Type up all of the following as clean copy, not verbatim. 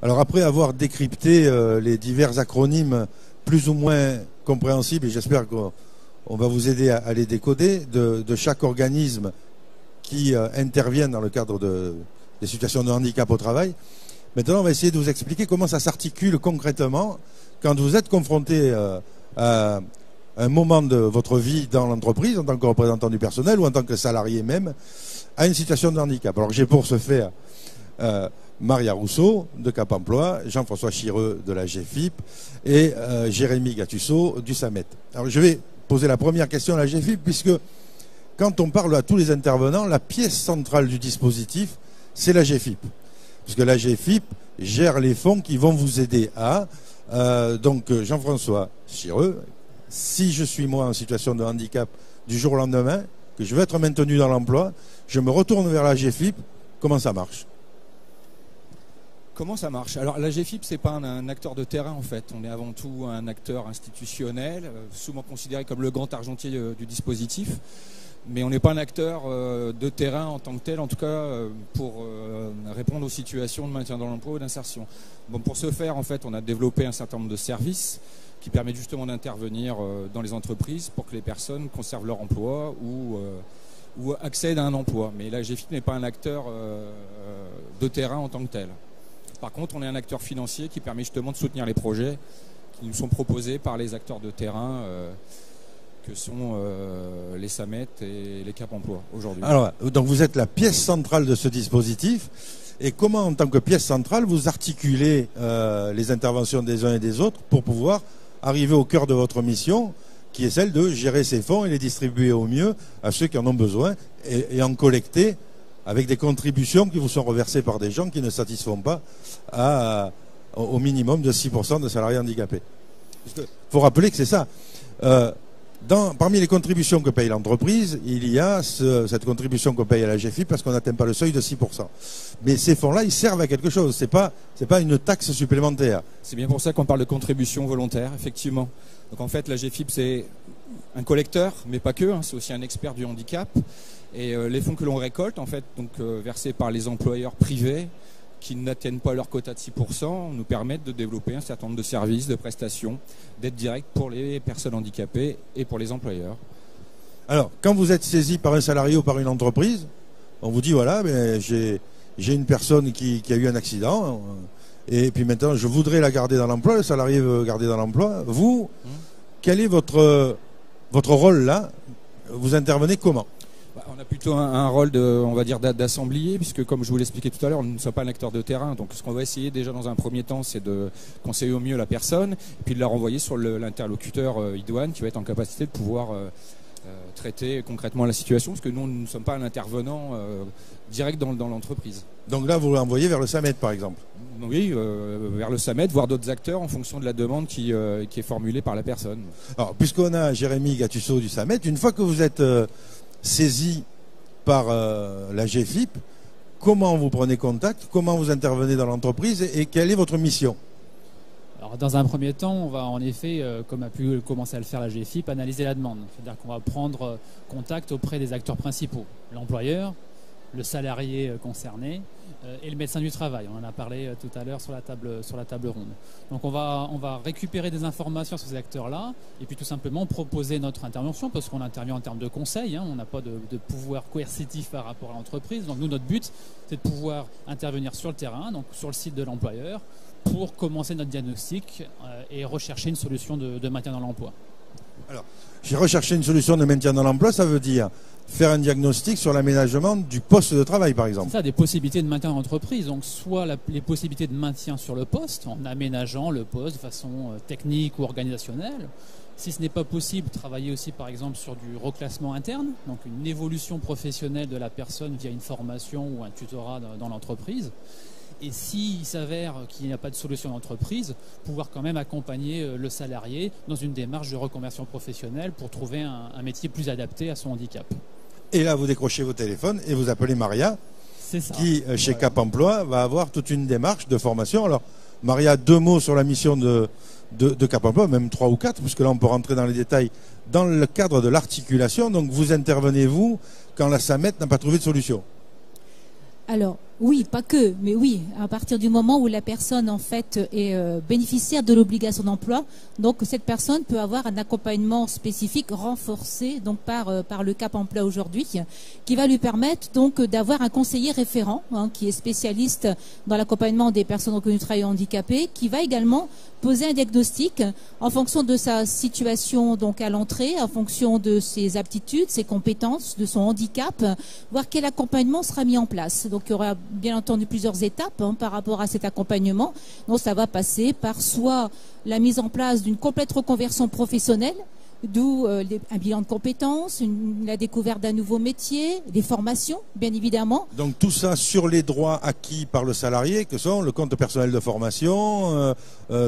Alors après avoir décrypté les divers acronymes plus ou moins compréhensibles, et j'espère qu'on va vous aider à les décoder, de chaque organisme qui intervient dans le cadre des situations de handicap au travail, maintenant on va essayer de vous expliquer comment ça s'articule concrètement quand vous êtes confronté à un moment de votre vie dans l'entreprise, en tant que représentant du personnel ou en tant que salarié même, à une situation de handicap. Alors j'ai pour ce faire Maria Rousseau de Cap Emploi, Jean-François Chireux de la GFIP et Jérémy Gattuso du SAMET. Alors je vais poser la première question à la GFIP puisque quand on parle à tous les intervenants, la pièce centrale du dispositif, c'est la GFIP. Puisque la GFIP gère les fonds qui vont vous aider à... donc Jean-François Chireux, si je suis moi en situation de handicap du jour au lendemain, que je veux être maintenu dans l'emploi, je me retourne vers la GFIP, comment ça marche ? Comment ça marche? Alors la GFIP, c'est pas un acteur de terrain en fait. On est avant tout un acteur institutionnel, souvent considéré comme le grand argentier du dispositif. Mais on n'est pas un acteur de terrain en tant que tel, en tout cas pour répondre aux situations de maintien dans l'emploi ou d'insertion. Bon, pour ce faire, en fait, on a développé un certain nombre de services qui permettent justement d'intervenir dans les entreprises pour que les personnes conservent leur emploi ou accèdent à un emploi. Mais la GFIP n'est pas un acteur de terrain en tant que tel. Par contre, on est un acteur financier qui permet justement de soutenir les projets qui nous sont proposés par les acteurs de terrain que sont les SAMET et les Cap Emploi aujourd'hui. Alors, donc vous êtes la pièce centrale de ce dispositif. Et comment, en tant que pièce centrale, vous articulez les interventions des uns et des autres pour pouvoir arriver au cœur de votre mission, qui est celle de gérer ces fonds et les distribuer au mieux à ceux qui en ont besoin et en collecter avec des contributions qui vous sont reversées par des gens qui ne satisfont pas au minimum de 6% de salariés handicapés. Il faut rappeler que c'est ça. Parmi les contributions que paye l'entreprise, il y a cette contribution qu'on paye à la GFIP parce qu'on n'atteint pas le seuil de 6%. Mais ces fonds-là, ils servent à quelque chose. C'est pas une taxe supplémentaire. C'est bien pour ça qu'on parle de contribution volontaire, effectivement. Donc en fait, la GFIP, c'est un collecteur, mais pas que. C'est aussi un expert du handicap. Et les fonds que l'on récolte, en fait, donc versés par les employeurs privés qui n'atteignent pas leur quota de 6%, nous permettent de développer un certain nombre de services, de prestations, d'aide directe pour les personnes handicapées et pour les employeurs. Alors, quand vous êtes saisi par un salarié ou par une entreprise, on vous dit, voilà, j'ai une personne qui a eu un accident, et puis maintenant, je voudrais la garder dans l'emploi, le salarié veut garder dans l'emploi. Vous, quel est votre rôle là? Vous intervenez comment? On a plutôt un rôle on va dire, d'assemblier, puisque comme je vous l'expliquais tout à l'heure, nous ne sommes pas un acteur de terrain. Donc ce qu'on va essayer déjà dans un premier temps, c'est de conseiller au mieux la personne, puis de la renvoyer sur l'interlocuteur idoine qui va être en capacité de pouvoir traiter concrètement la situation, parce que nous ne sommes pas un intervenant direct dans l'entreprise. Donc là, vous l'envoyez vers le SAMET, par exemple? Oui, vers le SAMET, voire d'autres acteurs en fonction de la demande qui est formulée par la personne. Alors, puisqu'on a Jérémy Gattuso du SAMET, une fois que vous êtes saisi par la GFIP, comment vous prenez contact, comment vous intervenez dans l'entreprise et quelle est votre mission? Alors, dans un premier temps, on va en effet, comme a pu commencer à le faire la GFIP, analyser la demande. C'est-à-dire qu'on va prendre contact auprès des acteurs principaux, l'employeur, le salarié concerné et le médecin du travail. On en a parlé tout à l'heure sur la table ronde. Donc on va récupérer des informations sur ces acteurs-là et puis tout simplement proposer notre intervention, parce qu'on intervient en termes de conseil, on n'a pas de pouvoir coercitif par rapport à l'entreprise. Donc nous, notre but, c'est de pouvoir intervenir sur le terrain, donc sur le site de l'employeur, pour commencer notre diagnostic et rechercher une solution de maintien dans l'emploi. Alors, j'ai recherché une solution de maintien dans l'emploi, ça veut dire faire un diagnostic sur l'aménagement du poste de travail, par exemple. C'est ça, des possibilités de maintien en entreprise. Donc, soit les possibilités de maintien sur le poste, en aménageant le poste de façon technique ou organisationnelle. Si ce n'est pas possible, travailler aussi, par exemple, sur du reclassement interne, donc une évolution professionnelle de la personne via une formation ou un tutorat dans l'entreprise. Et s'il s'avère qu'il n'y a pas de solution d'entreprise, pouvoir quand même accompagner le salarié dans une démarche de reconversion professionnelle pour trouver un métier plus adapté à son handicap. Et là, vous décrochez vos téléphones et vous appelez Maria, qui, chez Cap Emploi, va avoir toute une démarche de formation. Alors, Maria, 2 mots sur la mission de Cap Emploi, même 3 ou 4, puisque là, on peut rentrer dans les détails dans le cadre de l'articulation. Donc, vous intervenez, vous, quand la SAMET n'a pas trouvé de solution? Alors, Oui, pas que, mais oui, à partir du moment où la personne en fait est bénéficiaire de l'obligation d'emploi, donc cette personne peut avoir un accompagnement spécifique renforcé donc par le Cap Emploi aujourd'hui, qui va lui permettre donc d'avoir un conseiller référent qui est spécialiste dans l'accompagnement des personnes reconnues du travail handicapées, qui va également poser un diagnostic en fonction de sa situation donc à l'entrée, en fonction de ses aptitudes, ses compétences, de son handicap, voir quel accompagnement sera mis en place. Donc il y aura bien entendu plusieurs étapes par rapport à cet accompagnement. Donc ça va passer par soit la mise en place d'une complète reconversion professionnelle, d'où un bilan de compétences, la découverte d'un nouveau métier, des formations, bien évidemment. Donc tout ça sur les droits acquis par le salarié, que sont le compte personnel de formation,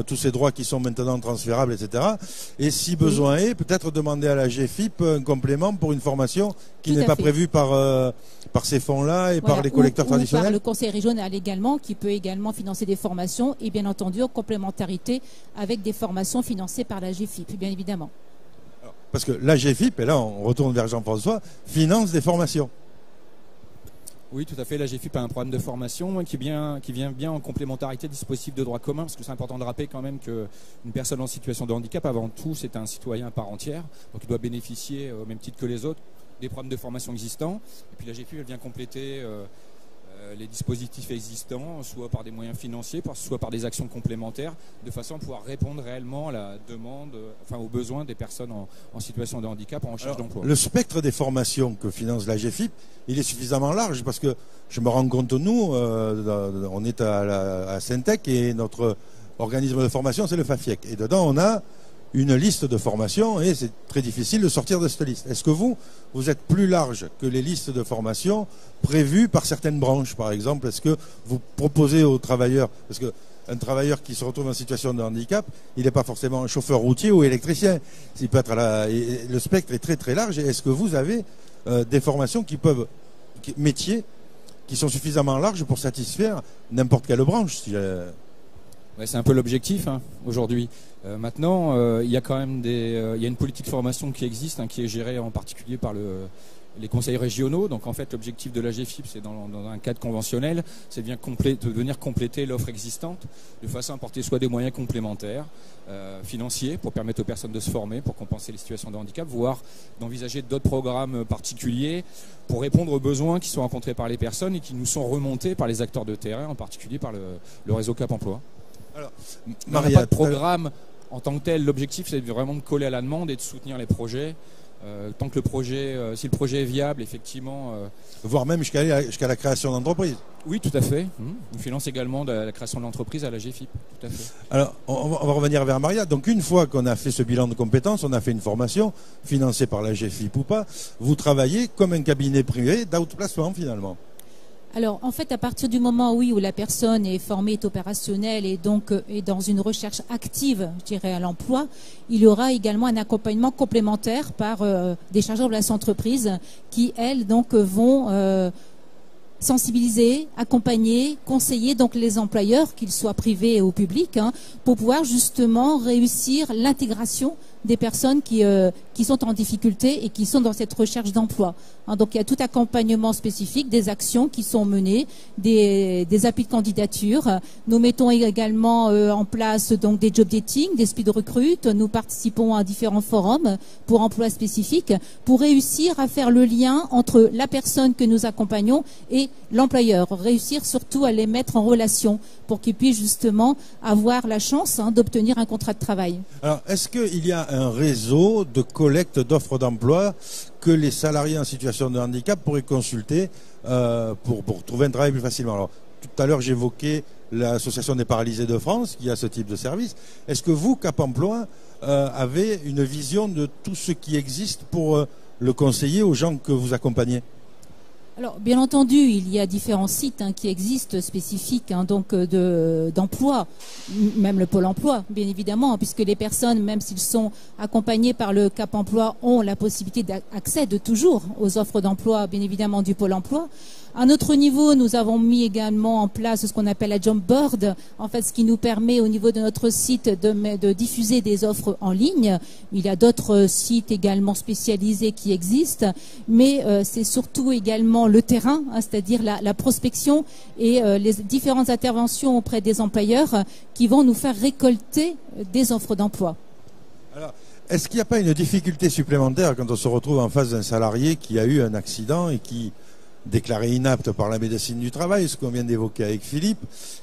tous ces droits qui sont maintenant transférables, etc. Et si besoin est, peut-être demander à la GFIP un complément pour une formation qui n'est pas prévue par ces fonds-là et par les collecteurs traditionnels. Par le conseil régional également, qui peut également financer des formations et bien entendu en complémentarité avec des formations financées par la GFIP, bien évidemment. Parce que la GFIP, et là on retourne vers Jean-François, finance des formations. Oui, tout à fait. La GFIP a un programme de formation qui vient bien en complémentarité du dispositif de droit commun, parce que c'est important de rappeler quand même qu'une personne en situation de handicap, avant tout, c'est un citoyen à part entière, donc il doit bénéficier, au même titre que les autres, des programmes de formation existants. Et puis la GFIP, elle vient compléter les dispositifs existants, soit par des moyens financiers, soit par des actions complémentaires, de façon à pouvoir répondre réellement à la demande, aux besoins des personnes en situation de handicap en recherche d'emploi. Le spectre des formations que finance la GFIP, il est suffisamment large, parce que je me rends compte, nous, on est à Syntec et notre organisme de formation, c'est le FAFIEC. Et dedans, on a une liste de formations et c'est très difficile de sortir de cette liste. Est-ce que vous êtes plus large que les listes de formation prévues par certaines branches, par exemple? Est-ce que vous proposez aux travailleurs, parce qu'un travailleur qui se retrouve en situation de handicap, il n'est pas forcément un chauffeur routier ou électricien. Il peut être le spectre est très très large. Et est-ce que vous avez des formations métiers qui sont suffisamment larges pour satisfaire n'importe quelle branche? Ouais, c'est un peu l'objectif aujourd'hui. Maintenant, il y a quand même il y a une politique de formation qui existe, qui est gérée en particulier par les conseils régionaux. Donc en fait, l'objectif de la GFIP, c'est dans un cadre conventionnel, c'est bien de venir compléter l'offre existante de façon à apporter soit des moyens complémentaires financiers pour permettre aux personnes de se former, pour compenser les situations de handicap, voire d'envisager d'autres programmes particuliers pour répondre aux besoins qui sont rencontrés par les personnes et qui nous sont remontés par les acteurs de terrain, en particulier par le réseau Cap Emploi. Alors, on n'a pas de programme en tant que tel. L'objectif, c'est vraiment de coller à la demande et de soutenir les projets. Tant que si le projet est viable, effectivement. Voire même jusqu'à la création d'entreprise. Oui, tout à fait. On finance également la création de l'entreprise à la GFIP. Tout à fait. Alors, on va revenir vers Maria. Donc, une fois qu'on a fait ce bilan de compétences, on a fait une formation financée par la GFIP ou pas, vous travaillez comme un cabinet privé d'outplacement finalement. Alors, en fait, à partir du moment, où la personne est formée, est opérationnelle et donc est dans une recherche active, je dirais, à l'emploi, il y aura également un accompagnement complémentaire par des chargeurs de la entreprise qui, elles, donc, vont sensibiliser, accompagner, conseiller donc les employeurs, qu'ils soient privés ou publics, pour pouvoir justement réussir l'intégration des personnes qui sont en difficulté et qui sont dans cette recherche d'emploi. Donc il y a tout accompagnement spécifique, des actions qui sont menées, des appuis de candidature. Nous mettons également en place donc des job dating, des speed recruit. Nous participons à différents forums pour emplois spécifiques pour réussir à faire le lien entre la personne que nous accompagnons et l'employeur. Réussir surtout à les mettre en relation pour qu'ils puissent justement avoir la chance d'obtenir un contrat de travail. Alors, est-ce qu'il y a un réseau de collecte d'offres d'emploi que les salariés en situation de handicap pourraient consulter pour trouver un travail plus facilement? Alors, tout à l'heure, j'évoquais l'Association des paralysés de France qui a ce type de service. Est-ce que vous, Cap Emploi, avez une vision de tout ce qui existe pour le conseiller aux gens que vous accompagnez? Alors, bien entendu, il y a différents sites qui existent spécifiques donc d'emploi, même le Pôle emploi, bien évidemment, puisque les personnes, même s'ils sont accompagnés par le Cap Emploi, ont la possibilité d'accéder toujours aux offres d'emploi, bien évidemment, du Pôle emploi. À notre niveau, nous avons mis également en place ce qu'on appelle la Job Board, en fait, ce qui nous permet au niveau de notre site de diffuser des offres en ligne. Il y a d'autres sites également spécialisés qui existent, mais c'est surtout également le terrain, hein, c'est-à-dire la prospection et les différentes interventions auprès des employeurs qui vont nous faire récolter des offres d'emploi. Alors, est-ce qu'il n'y a pas une difficulté supplémentaire quand on se retrouve en face d'un salarié qui a eu un accident et qui déclaré inapte par la médecine du travail, ce qu'on vient d'évoquer avec Philippe,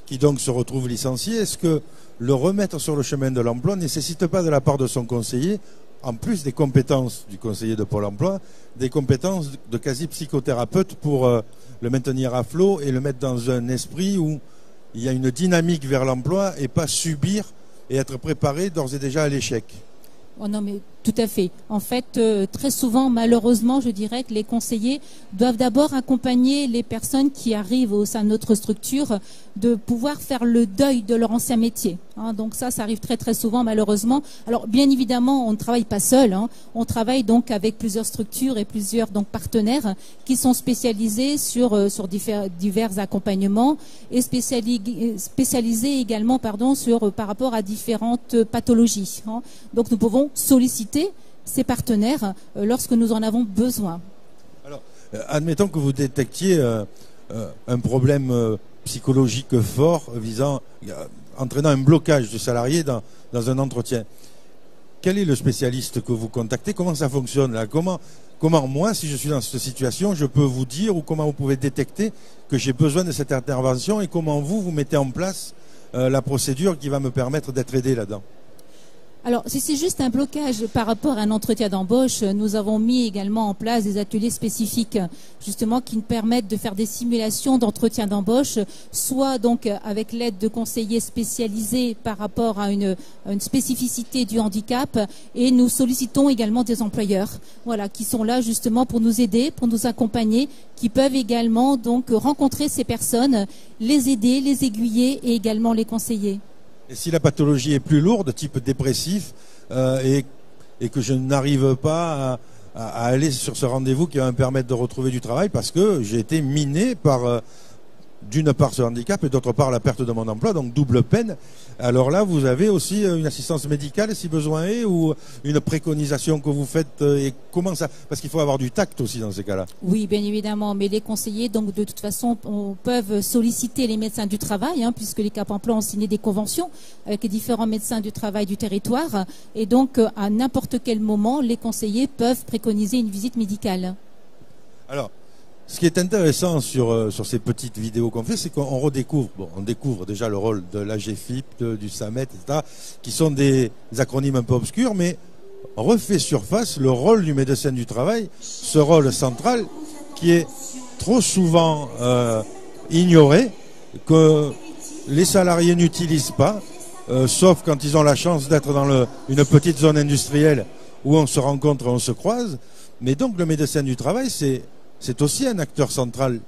qui donc se retrouve licencié? Est-ce que le remettre sur le chemin de l'emploi ne nécessite pas de la part de son conseiller, en plus des compétences du conseiller de Pôle emploi, des compétences de quasi-psychothérapeute pour le maintenir à flot et le mettre dans un esprit où il y a une dynamique vers l'emploi et pas subir et être préparé d'ores et déjà à l'échec? Oh non, mais tout à fait. En fait, très souvent, malheureusement, je dirais que les conseillers doivent d'abord accompagner les personnes qui arrivent au sein de notre structure de pouvoir faire le deuil de leur ancien métier. Hein, donc ça arrive très très souvent, malheureusement. Alors, bien évidemment, on ne travaille pas seul. Hein, on travaille donc avec plusieurs structures et plusieurs donc partenaires qui sont spécialisés sur divers accompagnements et spécialisés également, par rapport à différentes pathologies. Hein. Donc, nous pouvons solliciter ces partenaires lorsque nous en avons besoin. Alors, admettons que vous détectiez un problème psychologique fort entraînant un blocage du salarié dans un entretien. Quel est le spécialiste que vous contactez? Comment ça fonctionne là? Comment moi, si je suis dans cette situation, je peux vous dire, ou comment vous pouvez détecter que j'ai besoin de cette intervention, et comment vous mettez en place la procédure qui va me permettre d'être aidé là-dedans? Alors, si c'est juste un blocage par rapport à un entretien d'embauche, nous avons mis également en place des ateliers spécifiques, justement, qui nous permettent de faire des simulations d'entretien d'embauche, soit donc avec l'aide de conseillers spécialisés par rapport à une spécificité du handicap, et nous sollicitons également des employeurs, voilà, qui sont là justement pour nous aider, pour nous accompagner, qui peuvent également donc rencontrer ces personnes, les aider, les aiguiller et également les conseiller. Et si la pathologie est plus lourde, type dépressif, et que je n'arrive pas à aller sur ce rendez-vous qui va me permettre de retrouver du travail parce que j'ai été miné par, d'une part ce handicap et d'autre part la perte de mon emploi, donc double peine. Alors là, vous avez aussi une assistance médicale si besoin est, ou une préconisation que vous faites, et comment ça, parce qu'il faut avoir du tact aussi dans ces cas-là. Oui, bien évidemment, mais les conseillers, donc de toute façon, peuvent solliciter les médecins du travail, hein, puisque les Cap Emploi ont signé des conventions avec les différents médecins du travail du territoire, et donc à n'importe quel moment, les conseillers peuvent préconiser une visite médicale. Alors, ce qui est intéressant sur ces petites vidéos qu'on fait, c'est qu'on redécouvre, on découvre déjà le rôle de l'AGFIP, du SAMET, etc., qui sont des acronymes un peu obscurs, mais on refait surface le rôle du médecin du travail, ce rôle central qui est trop souvent ignoré, que les salariés n'utilisent pas, sauf quand ils ont la chance d'être dans une petite zone industrielle où on se rencontre, on se croise. Mais donc le médecin du travail, c'est aussi un acteur central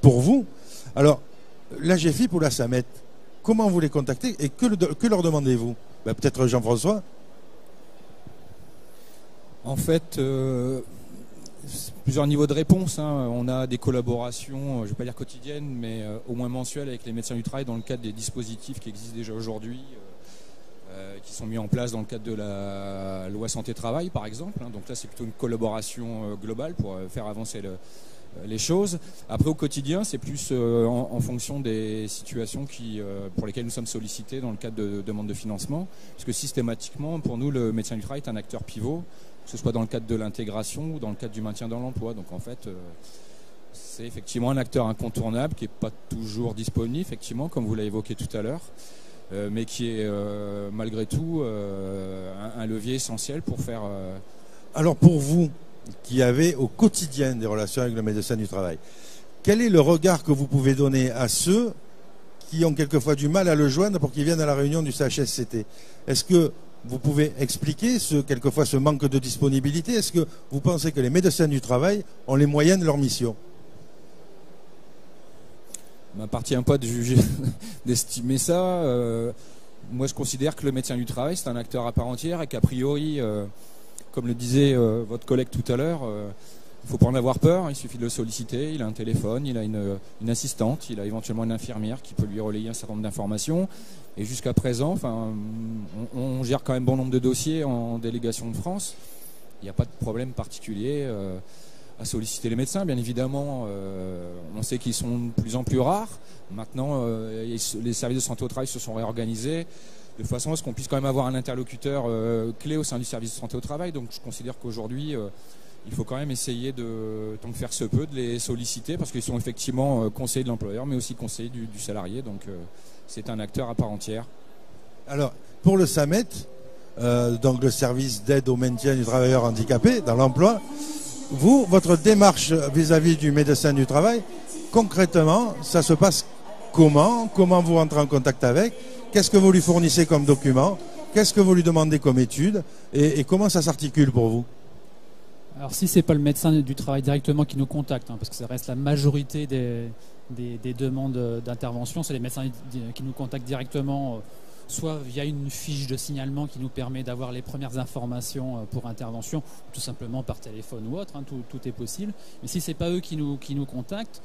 pour vous. Alors, l'AGFIP ou la SAMET, comment vous les contactez et que leur demandez-vous? Peut-être Jean-François. En fait, plusieurs niveaux de réponse. Hein. On a des collaborations, je ne vais pas dire quotidiennes, mais au moins mensuelles avec les médecins du travail dans le cadre des dispositifs qui existent déjà aujourd'hui, qui sont mis en place dans le cadre de la loi santé-travail, par exemple. Hein. Donc là, c'est plutôt une collaboration globale pour faire avancer les choses. Après, au quotidien, c'est plus en fonction des situations pour lesquelles nous sommes sollicités dans le cadre de demandes de financement. Parce que systématiquement, pour nous, le médecin du travail est un acteur pivot, que ce soit dans le cadre de l'intégration ou dans le cadre du maintien dans l'emploi. Donc en fait, c'est effectivement un acteur incontournable qui n'est pas toujours disponible, effectivement, comme vous l'avez évoqué tout à l'heure. Mais qui est malgré tout un levier essentiel pour faire... Alors pour vous, qui avez au quotidien des relations avec le médecin du travail, quel est le regard que vous pouvez donner à ceux qui ont quelquefois du mal à le joindre pour qu'ils viennent à la réunion du CHSCT? Est-ce que vous pouvez expliquer quelquefois ce manque de disponibilité? Est-ce que vous pensez que les médecins du travail ont les moyens de leur mission? Il m'appartient pas de juger, d'estimer ça. Moi, je considère que le médecin du travail, c'est un acteur à part entière et qu'a priori, comme le disait votre collègue tout à l'heure, Il ne faut pas en avoir peur, il suffit de le solliciter, il a un téléphone, il a une assistante, il a éventuellement une infirmière qui peut lui relayer un certain nombre d'informations. Et jusqu'à présent, on gère quand même bon nombre de dossiers en délégation de France. Il n'y a pas de problème particulier à solliciter les médecins. Bien évidemment, on sait qu'ils sont de plus en plus rares. Maintenant, les services de santé au travail se sont réorganisés de façon à ce qu'on puisse quand même avoir un interlocuteur clé au sein du service de santé au travail. Donc je considère qu'aujourd'hui, il faut quand même essayer tant que faire se peut, de les solliciter parce qu'ils sont effectivement conseillers de l'employeur, mais aussi conseillers du salarié. Donc c'est un acteur à part entière. Alors, pour le SAMET, donc le service d'aide au maintien du travailleur handicapé dans l'emploi, votre démarche vis-à-vis du médecin du travail, concrètement, ça se passe comment vous rentrez en contact avec? Qu'est-ce que vous lui fournissez comme document? Qu'est-ce que vous lui demandez comme étude? Et comment ça s'articule pour vous? Alors si c'est pas le médecin du travail directement qui nous contacte, parce que ça reste la majorité des demandes d'intervention, c'est les médecins qui nous contactent directement, soit via une fiche de signalement qui nous permet d'avoir les premières informations pour intervention, ou tout simplement par téléphone ou autre, tout est possible. Mais si c'est pas eux qui nous contactent,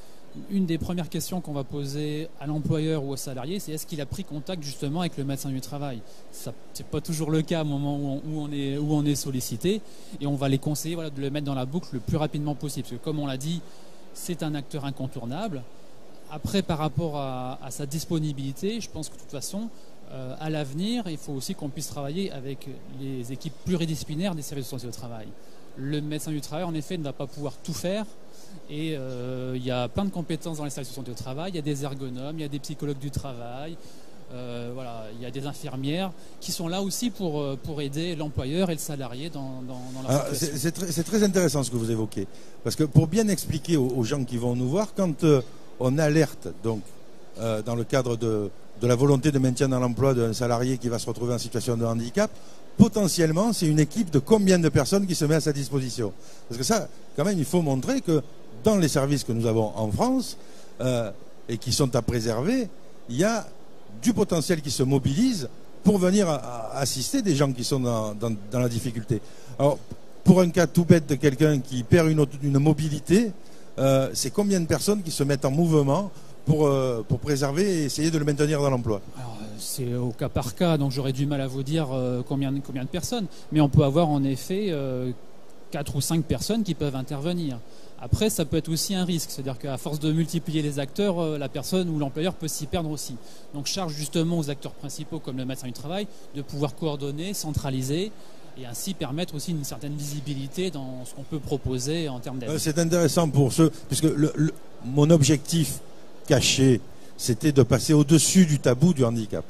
une des premières questions qu'on va poser à l'employeur ou au salarié, c'est est-ce qu'il a pris contact justement avec le médecin du travail. Ça, c'est pas toujours le cas au moment où on est sollicité, et on va les conseiller de le mettre dans la boucle le plus rapidement possible, parce que comme on l'a dit, c'est un acteur incontournable. Après, par rapport à sa disponibilité, je pense que de toute façon, à l'avenir, il faut aussi qu'on puisse travailler avec les équipes pluridisciplinaires des services de santé au travail. Le médecin du travail, en effet, ne va pas pouvoir tout faire. Et il y a plein de compétences dans les services de santé au travail. Il y a des ergonomes, il y a des psychologues du travail, il y a des infirmières qui sont là aussi pour aider l'employeur et le salarié dans leur situation. C'est très intéressant ce que vous évoquez. Parce que pour bien expliquer aux gens qui vont nous voir, quand on alerte donc, dans le cadre de la volonté de maintien dans l'emploi d'un salarié qui va se retrouver en situation de handicap, potentiellement, c'est une équipe de combien de personnes qui se met à sa disposition? Parce que ça, quand même, il faut montrer que dans les services que nous avons en France et qui sont à préserver, il y a du potentiel qui se mobilise pour venir assister des gens qui sont dans la difficulté. Alors, pour un cas tout bête de quelqu'un qui perd une mobilité, c'est combien de personnes qui se mettent en mouvement pour préserver et essayer de le maintenir dans l'emploi? Alors, c'est au cas par cas, donc j'aurais du mal à vous dire combien de personnes, mais on peut avoir en effet 4 ou 5 personnes qui peuvent intervenir. Après, ça peut être aussi un risque, c'est-à-dire qu'à force de multiplier les acteurs, la personne ou l'employeur peut s'y perdre aussi. Donc charge justement aux acteurs principaux comme le médecin du travail de pouvoir coordonner, centraliser et ainsi permettre aussi une certaine visibilité dans ce qu'on peut proposer en termes d'aide. C'est intéressant pour ceux, puisque mon objectif caché, c'était de passer au-dessus du tabou du handicap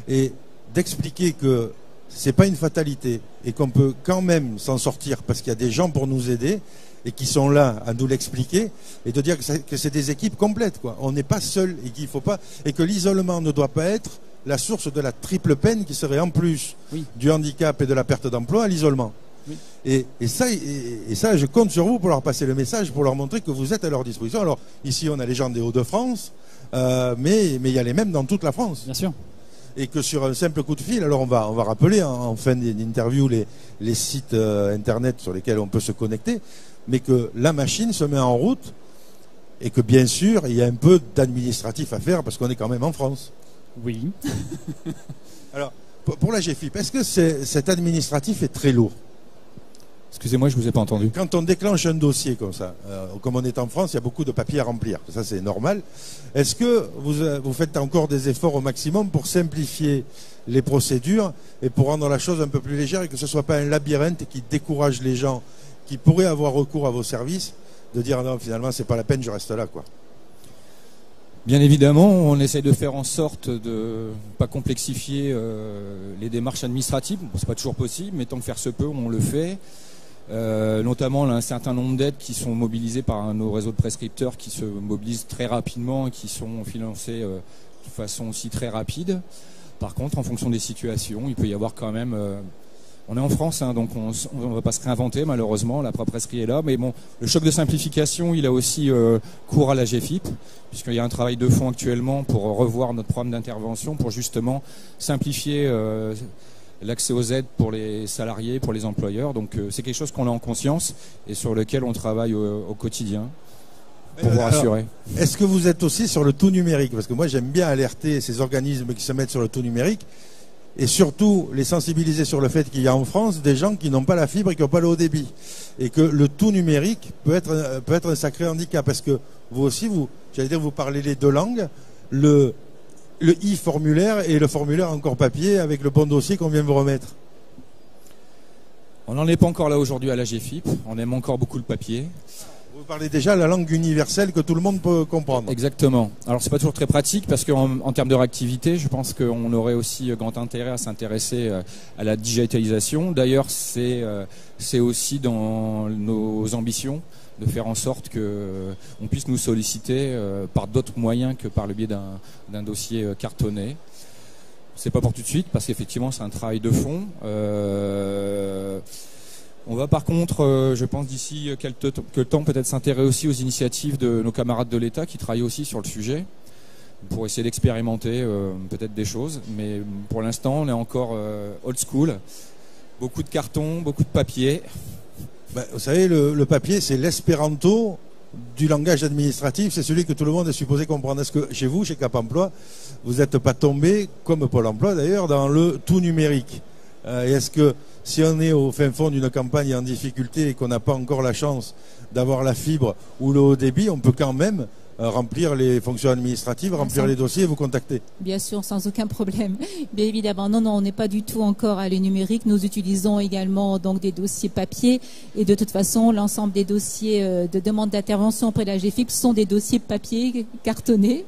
et d'expliquer que c'est pas une fatalité et qu'on peut quand même s'en sortir parce qu'il y a des gens pour nous aider et qui sont là à nous l'expliquer et de dire que c'est des équipes complètes, quoi. On n'est pas seul et qu'il faut pas, et que l'isolement ne doit pas être la source de la triple peine qui serait en plus du handicap et de la perte d'emploi, l'isolement. Oui. Et ça, je compte sur vous pour leur passer le message, pour leur montrer que vous êtes à leur disposition. Alors ici, on a les gens des Hauts-de-France, mais il y a les mêmes dans toute la France. Bien sûr. Et que sur un simple coup de fil, alors on va rappeler en fin d'interview les sites internet sur lesquels on peut se connecter, mais que la machine se met en route et que bien sûr, il y a un peu d'administratif à faire parce qu'on est quand même en France. Oui. Alors, pour la GFIP, est-ce que cet administratif est très lourd? Excusez-moi, je ne vous ai pas entendu. Quand on déclenche un dossier comme ça, comme on est en France, il y a beaucoup de papiers à remplir. Ça, c'est normal. Est-ce que vous faites encore des efforts au maximum pour simplifier les procédures et pour rendre la chose un peu plus légère et que ce ne soit pas un labyrinthe qui décourage les gens qui pourraient avoir recours à vos services de dire non, finalement, c'est pas la peine, je reste là, quoi? Bien évidemment, on essaye de faire en sorte de ne pas complexifier les démarches administratives. Bon, c'est pas toujours possible, mais tant que faire se peut, on le fait. Notamment, un certain nombre d'aides qui sont mobilisées par nos réseaux de prescripteurs qui se mobilisent très rapidement et qui sont financés de façon aussi très rapide. Par contre, en fonction des situations, il peut y avoir quand même... on est en France, donc on ne va pas se réinventer malheureusement, la prescrit est là. Mais bon, le choc de simplification, il a aussi cours à la GFIP, puisqu'il y a un travail de fond actuellement pour revoir notre programme d'intervention, pour justement simplifier l'accès aux aides pour les salariés, pour les employeurs. Donc c'est quelque chose qu'on a en conscience et sur lequel on travaille au quotidien pour vous rassurer. Est-ce que vous êtes aussi sur le tout numérique? Parce que moi j'aime bien alerter ces organismes qui se mettent sur le tout numérique et surtout les sensibiliser sur le fait qu'il y a en France des gens qui n'ont pas la fibre et qui n'ont pas le haut débit. Et que le tout numérique peut être un sacré handicap. Parce que vous aussi, vous parlez les deux langues, le e-formulaire et le formulaire encore papier avec le bon dossier qu'on vient de vous remettre. On n'en est pas encore là aujourd'hui à la GFIP, on aime encore beaucoup le papier. Vous parlez déjà la langue universelle que tout le monde peut comprendre. Exactement. Alors c'est pas toujours très pratique parce qu'en termes de réactivité, je pense qu'on aurait aussi grand intérêt à s'intéresser à la digitalisation. D'ailleurs, c'est aussi dans nos ambitions de faire en sorte qu'on puisse nous solliciter par d'autres moyens que par le biais d'un dossier cartonné. C'est pas pour tout de suite parce qu'effectivement c'est un travail de fond. On va par contre, je pense d'ici quelques temps peut-être s'intéresser aussi aux initiatives de nos camarades de l'État qui travaillent aussi sur le sujet pour essayer d'expérimenter peut-être des choses. Mais pour l'instant on est encore old school. Beaucoup de carton, beaucoup de papier. Vous savez, le papier, c'est l'espéranto du langage administratif. C'est celui que tout le monde est supposé comprendre. Est-ce que chez vous, chez Cap Emploi, vous n'êtes pas tombé, comme Pôle emploi d'ailleurs, dans le tout numérique? Et est-ce que si on est au fin fond d'une campagne en difficulté et qu'on n'a pas encore la chance d'avoir la fibre ou le haut débit, on peut quand même remplir les fonctions administratives, remplir les dossiers et vous contacter? Bien sûr, sans aucun problème. Bien évidemment, non, on n'est pas du tout encore à le numérique. Nous utilisons également donc des dossiers papier et de toute façon, l'ensemble des dossiers de demande d'intervention auprès de la GFIP sont des dossiers papier cartonnés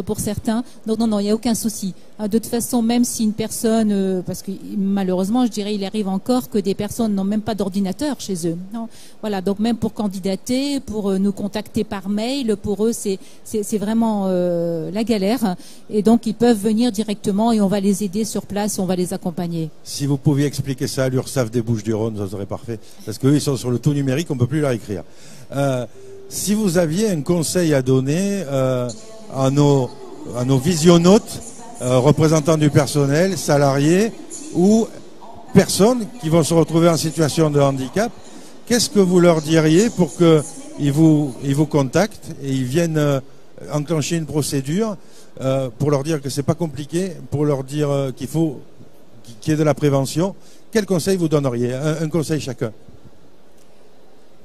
pour certains. Donc non, il n'y a aucun souci. De toute façon, même si une personne, parce que malheureusement, je dirais, il arrive encore que des personnes n'ont même pas d'ordinateur chez eux. Non, voilà, donc même pour candidater, pour nous contacter par mail, pour eux, c'est vraiment la galère. Et donc, ils peuvent venir directement et on va les aider sur place, on va les accompagner. Si vous pouviez expliquer ça à l'URSSAF des Bouches-du-Rhône, ça serait parfait. Parce qu'eux, ils sont sur le tout numérique, on ne peut plus leur écrire. Si vous aviez un conseil à donner à nos visionnautes, représentants du personnel, salariés ou personnes qui vont se retrouver en situation de handicap, qu'est-ce que vous leur diriez pour qu'ils vous contactent et ils viennent enclencher une procédure pour leur dire que c'est pas compliqué, pour leur dire qu'il y ait de la prévention? Quel conseil vous donneriez? Un conseil chacun.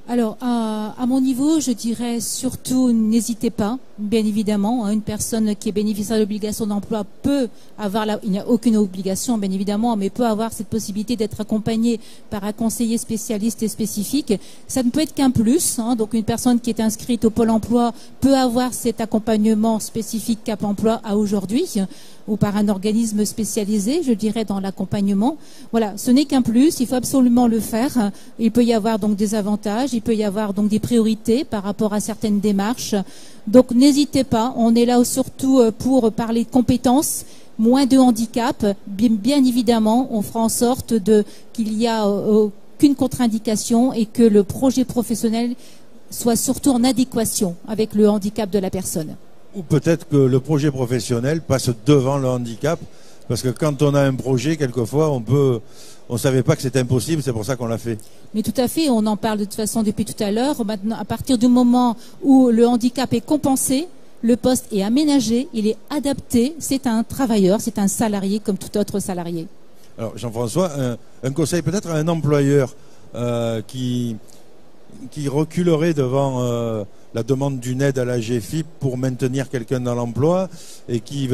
Alors, à mon niveau, je dirais surtout n'hésitez pas, bien évidemment. Une personne qui est bénéficiaire de l'obligation d'emploi peut avoir, il n'y a aucune obligation, bien évidemment, mais peut avoir cette possibilité d'être accompagnée par un conseiller spécialiste et spécifique. Ça ne peut être qu'un plus. Donc, une personne qui est inscrite au Pôle emploi peut avoir cet accompagnement spécifique Cap emploi à aujourd'hui, ou par un organisme spécialisé, je dirais, dans l'accompagnement. Voilà, ce n'est qu'un plus, il faut absolument le faire. Il peut y avoir donc des avantages, il peut y avoir donc des priorités par rapport à certaines démarches. Donc n'hésitez pas, on est là surtout pour parler de compétences, moins de handicap. Bien évidemment, on fera en sorte qu'il n'y a aucune contre-indication et que le projet professionnel soit surtout en adéquation avec le handicap de la personne. Ou peut-être que le projet professionnel passe devant le handicap, parce que quand on a un projet, quelquefois, on savait pas que c'était impossible, c'est pour ça qu'on l'a fait. Mais tout à fait, on en parle de toute façon depuis tout à l'heure. Maintenant, à partir du moment où le handicap est compensé, le poste est aménagé, il est adapté, c'est un travailleur, c'est un salarié comme tout autre salarié. Alors Jean-François, un conseil peut-être à un employeur qui reculerait devant la demande d'une aide à la GFIP pour maintenir quelqu'un dans l'emploi et qui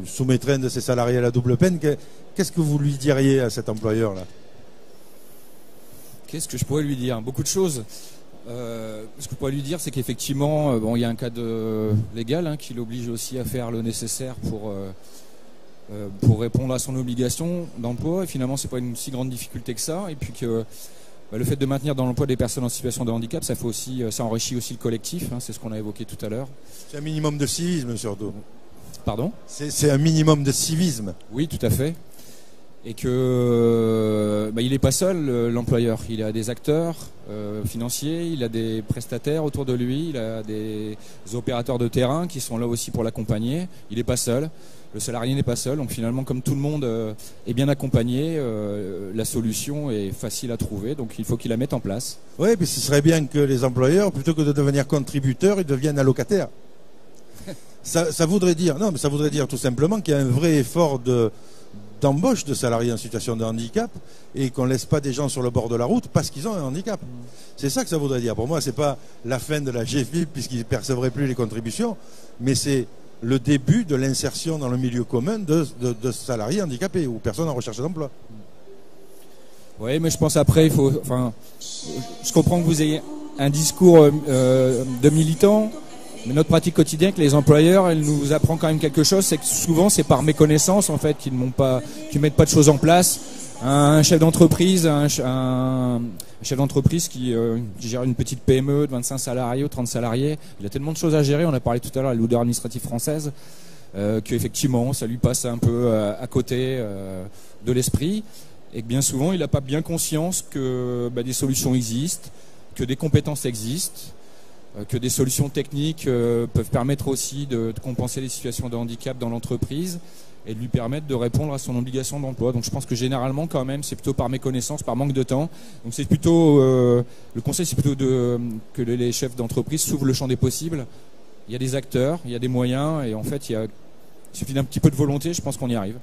soumettrait un de ses salariés à la double peine, qu'est-ce que vous lui diriez à cet employeur-là? Qu'est-ce que je pourrais lui dire? Beaucoup de choses. Ce que je pourrais lui dire, c'est qu'effectivement, il y a un cadre légal qui l'oblige aussi à faire le nécessaire pour répondre à son obligation d'emploi. Et finalement, c'est pas une si grande difficulté que ça. Et puis que le fait de maintenir dans l'emploi des personnes en situation de handicap, ça enrichit aussi le collectif. C'est ce qu'on a évoqué tout à l'heure. C'est un minimum de civisme surtout. Pardon? C'est un minimum de civisme. Oui, tout à fait. et que il n'est pas seul, l'employeur. Il a des acteurs financiers, il a des prestataires autour de lui, il a des opérateurs de terrain qui sont là aussi pour l'accompagner. Il n'est pas seul. Le salarié n'est pas seul, donc finalement, comme tout le monde est bien accompagné, la solution est facile à trouver, donc il faut qu'il la mette en place. Oui, mais ce serait bien que les employeurs, plutôt que de devenir contributeurs, ils deviennent allocataires. Ça voudrait dire, non, mais ça voudrait dire tout simplement qu'il y a un vrai effort d'embauche de salariés en situation de handicap et qu'on ne laisse pas des gens sur le bord de la route parce qu'ils ont un handicap. C'est ça que ça voudrait dire. Pour moi, c'est pas la fin de la GFIP puisqu'ils ne percevraient plus les contributions, mais c'est le début de l'insertion dans le milieu commun de salariés handicapés ou personnes en recherche d'emploi. Oui, mais je pense après, je comprends que vous ayez un discours de militant, mais notre pratique quotidienne avec les employeurs, elle nous apprend quand même quelque chose, c'est que souvent c'est par méconnaissance en fait qu'ils ne mettent pas de choses en place. Un chef d'entreprise, un chef d'entreprise qui gère une petite PME de 25 salariés ou 30 salariés, il a tellement de choses à gérer, on a parlé tout à l'heure de la lourdeur administrative française, qu'effectivement ça lui passe un peu à côté de l'esprit, et que bien souvent il n'a pas bien conscience que des solutions existent, que des compétences existent, que des solutions techniques peuvent permettre aussi de compenser les situations de handicap dans l'entreprise et de lui permettre de répondre à son obligation d'emploi. Donc je pense que généralement quand même c'est plutôt par méconnaissance, par manque de temps. Donc c'est plutôt le conseil, c'est plutôt que les chefs d'entreprise s'ouvrent le champ des possibles. Il y a des acteurs, il y a des moyens et en fait il suffit d'un petit peu de volonté, je pense qu'on y arrive.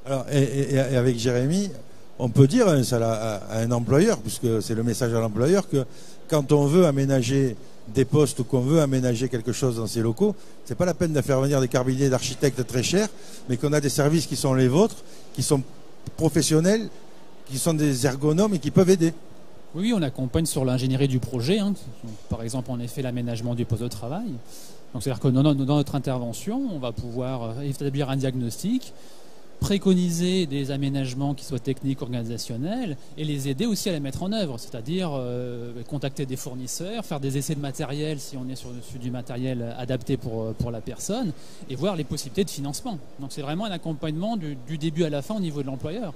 Alors et avec Jérémy, on peut dire à un employeur, puisque c'est le message à l'employeur, que quand on veut aménager des postes ou qu'on veut aménager quelque chose dans ces locaux, c'est pas la peine de faire venir des cabinets d'architectes très chers, mais qu'on a des services qui sont les vôtres, qui sont professionnels, qui sont des ergonomes et qui peuvent aider. Oui, on accompagne sur l'ingénierie du projet. Par exemple, en effet, l'aménagement du poste de travail. Donc, c'est-à-dire que dans notre intervention, on va pouvoir établir un diagnostic, préconiser des aménagements qui soient techniques, organisationnels, et les aider aussi à les mettre en œuvre, c'est-à-dire contacter des fournisseurs, faire des essais de matériel si on est sur du matériel adapté pour la personne, et voir les possibilités de financement. Donc c'est vraiment un accompagnement du début à la fin au niveau de l'employeur.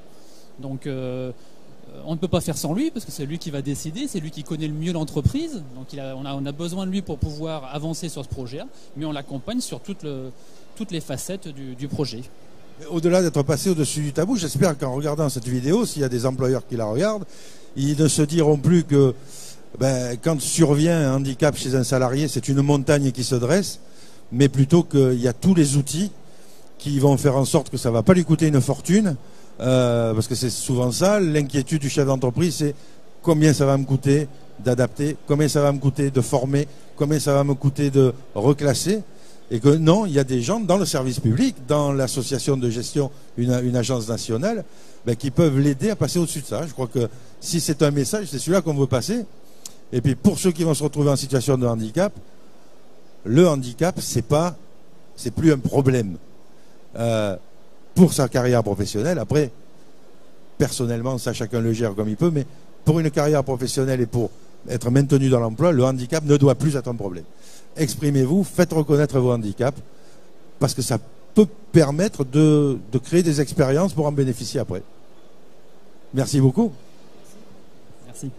Donc on ne peut pas faire sans lui, parce que c'est lui qui va décider, c'est lui qui connaît le mieux l'entreprise, donc on a besoin de lui pour pouvoir avancer sur ce projet-là, mais on l'accompagne sur toutes les facettes du projet. Au-delà d'être passé au-dessus du tabou, j'espère qu'en regardant cette vidéo, s'il y a des employeurs qui la regardent, ils ne se diront plus que quand survient un handicap chez un salarié, c'est une montagne qui se dresse, mais plutôt qu'il y a tous les outils qui vont faire en sorte que ça ne va pas lui coûter une fortune, parce que c'est souvent ça, l'inquiétude du chef d'entreprise, c'est combien ça va me coûter d'adapter, combien ça va me coûter de former, combien ça va me coûter de reclasser. Et que non, il y a des gens dans le service public, dans l'association de gestion, une agence nationale, qui peuvent l'aider à passer au-dessus de ça. Je crois que si c'est un message, c'est celui-là qu'on veut passer. Et puis pour ceux qui vont se retrouver en situation de handicap, le handicap, c'est plus un problème pour sa carrière professionnelle. Après, personnellement, ça chacun le gère comme il peut, mais pour une carrière professionnelle et pour être maintenu dans l'emploi, le handicap ne doit plus être un problème. Exprimez-vous, faites reconnaître vos handicaps, parce que ça peut permettre de créer des expériences pour en bénéficier après. Merci beaucoup. Merci.